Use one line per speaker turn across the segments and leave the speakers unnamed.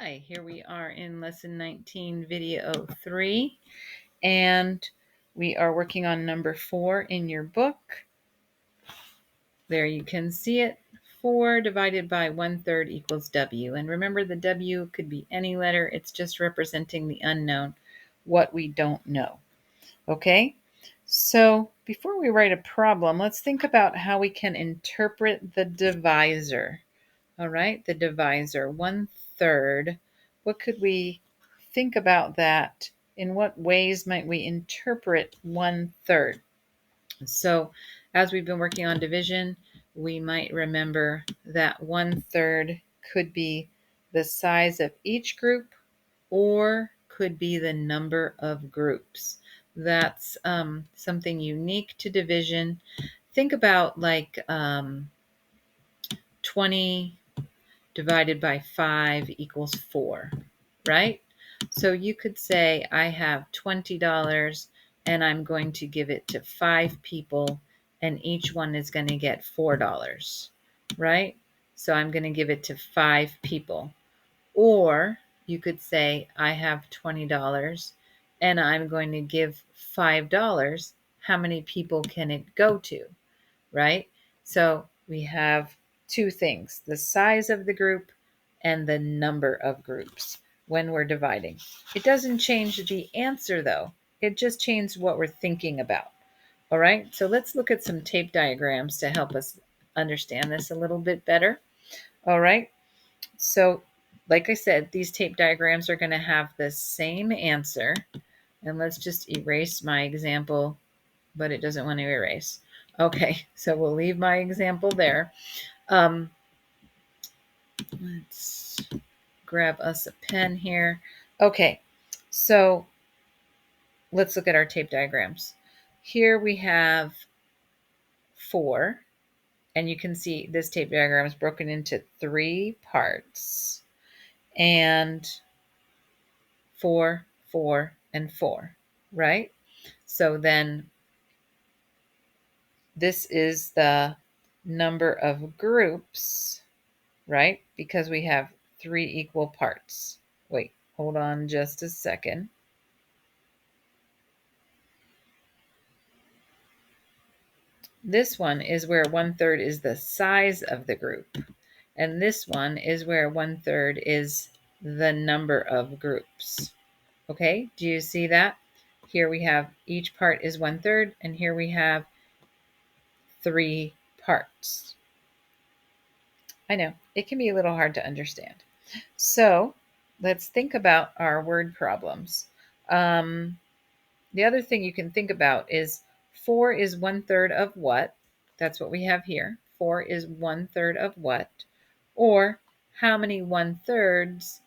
Hi, here we are in lesson 19, video 3, and we are working on number 4 in your book. There you can see it. 4 divided by 1/3 equals W. And remember, the W could be any letter. It's just representing the unknown, what we don't know. Okay? So before we write a problem, let's think about how we can interpret the divisor. All right, the divisor, 1/3. What could we think about that? In what ways might we interpret 1/3? So as we've been working on division, we might remember that 1/3 could be the size of each group or could be the number of groups. That's something unique to division. Think about like 20 divided by 5 equals 4, right? So you could say I have $20 and I'm going to give it to 5 people and each one is going to get $4, right? So I'm going to give it to 5 people. Or you could say I have $20 and I'm going to give $5. How many people can it go to, right? So we have two things, the size of the group and the number of groups when we're dividing. It doesn't change the answer though. It just changes what we're thinking about. All right, so let's look at some tape diagrams to help us understand this a little bit better. All right, so like I said, these tape diagrams are going to have the same answer. And let's just erase my example, but it doesn't want to erase. Okay, so we'll leave my example there. Let's grab us a pen here. Okay, so let's look at our tape diagrams. Here we have 4, and you can see this tape diagram is broken into 3 parts, and 4, 4, and 4, right? So then this is the number of groups, right? Because we have 3 equal parts. Wait, hold on just a second. This one is where 1/3 is the size of the group. And this one is where 1/3 is the number of groups. Okay, do you see that? Here we have each part is 1/3, and here we have 3 parts. I know, it can be a little hard to understand. So let's think about our word problems. The other thing you can think about is 4 is 1/3 of what? That's what we have here. 4 is 1/3 of what? Or how many 1/3s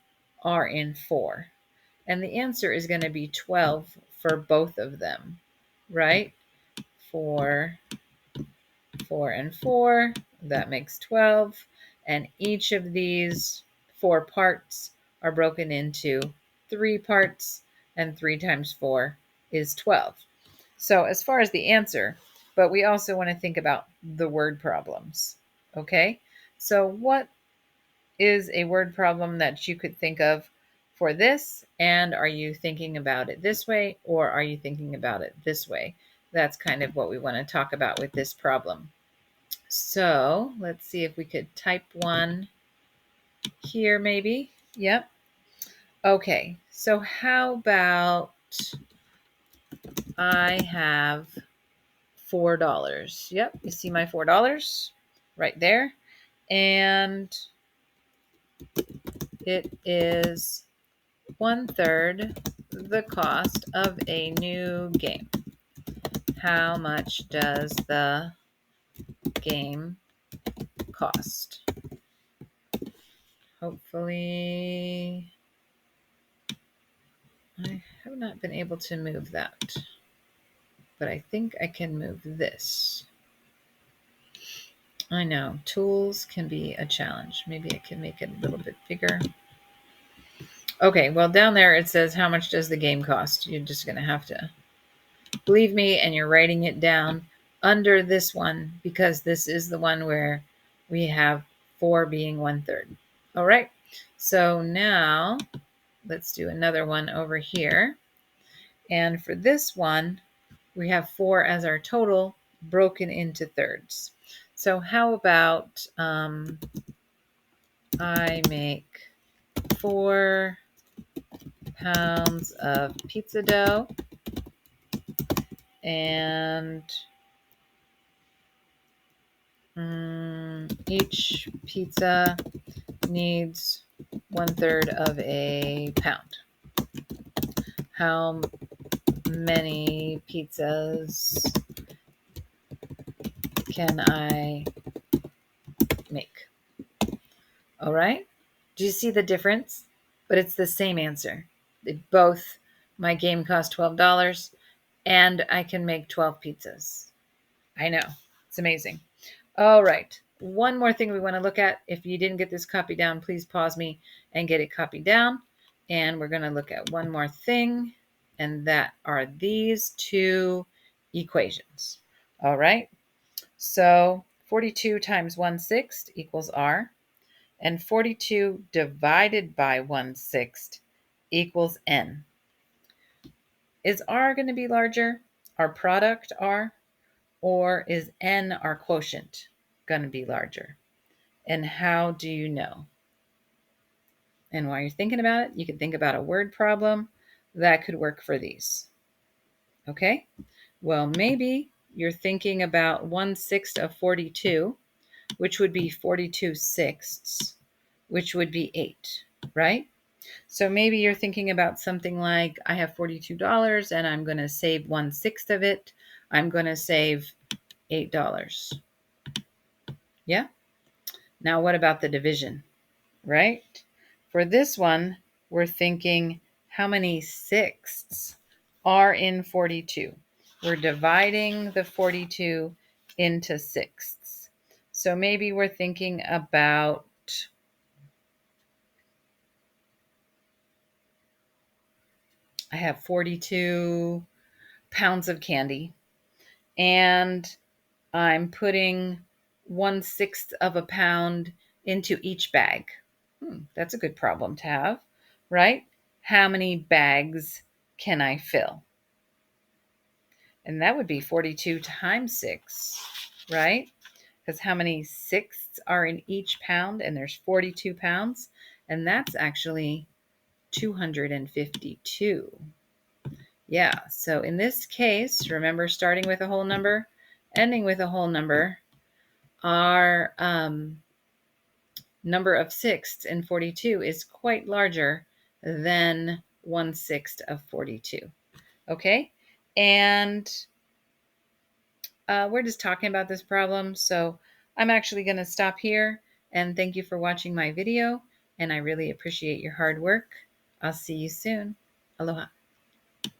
are in 4? And the answer is going to be 12 for both of them, right? 4, 4, and 4, that makes 12. And each of these 4 parts are broken into 3 parts, and 3 times 4 is 12. So as far as the answer, but we also want to think about the word problems. Okay, so what is a word problem that you could think of for this? And are you thinking about it this way, or are you thinking about it this way? That's kind of what we want to talk about with this problem. So let's see if we could type one here maybe. Yep. Okay, so how about I have $4. Yep, you see my $4 right there. And it is 1/3 the cost of a new game. How much does the game cost? Hopefully, I have not been able to move that, but I think I can move this. I know, tools can be a challenge. Maybe I can make it a little bit bigger. Okay, well, down there it says, how much does the game cost? You're just going to have to believe me, and you're writing it down under this one because this is the one where we have 4 being 1/3. All right, So now let's do another one over here. And for this one, we have 4 as our total broken into thirds. So how about I make 4 pounds of pizza dough, and each pizza needs 1/3 of a pound. How many pizzas can I make? All right. Do you see the difference? But it's the same answer. Both my game cost $12 and I can make 12 pizzas. I know. It's amazing. All right. One more thing we want to look at. If you didn't get this copy down, please pause me and get it copied down. And we're going to look at one more thing, and that are these two equations. All right. So 42 times 1/6 equals R, and 42 divided by 1/6 equals N. Is R going to be larger, our product R, or is N, our quotient, going to be larger? And how do you know? And while you're thinking about it, you can think about a word problem that could work for these. Okay? Well, maybe you're thinking about 1/6 of 42, which would be 42/6, which would be 8, right? So maybe you're thinking about something like, I have $42 and I'm going to save 1/6 of it. I'm going to save $8. Yeah? Now, what about the division, right? For this one, we're thinking how many sixths are in 42. We're dividing the 42 into sixths. So maybe we're thinking about I have 42 pounds of candy, and I'm putting 1/6 of a pound into each bag. That's a good problem to have, right? How many bags can I fill? And that would be 42 times 6, right? Because how many sixths are in each pound? And there's 42 pounds. And that's actually 252. Yeah, so in this case, remember, starting with a whole number, ending with a whole number, our number of sixths in 42 is quite larger than 1/6 of 42. Okay, and we're just talking about this problem, so I'm actually going to stop here, and thank you for watching my video, and I really appreciate your hard work. I'll see you soon. Aloha.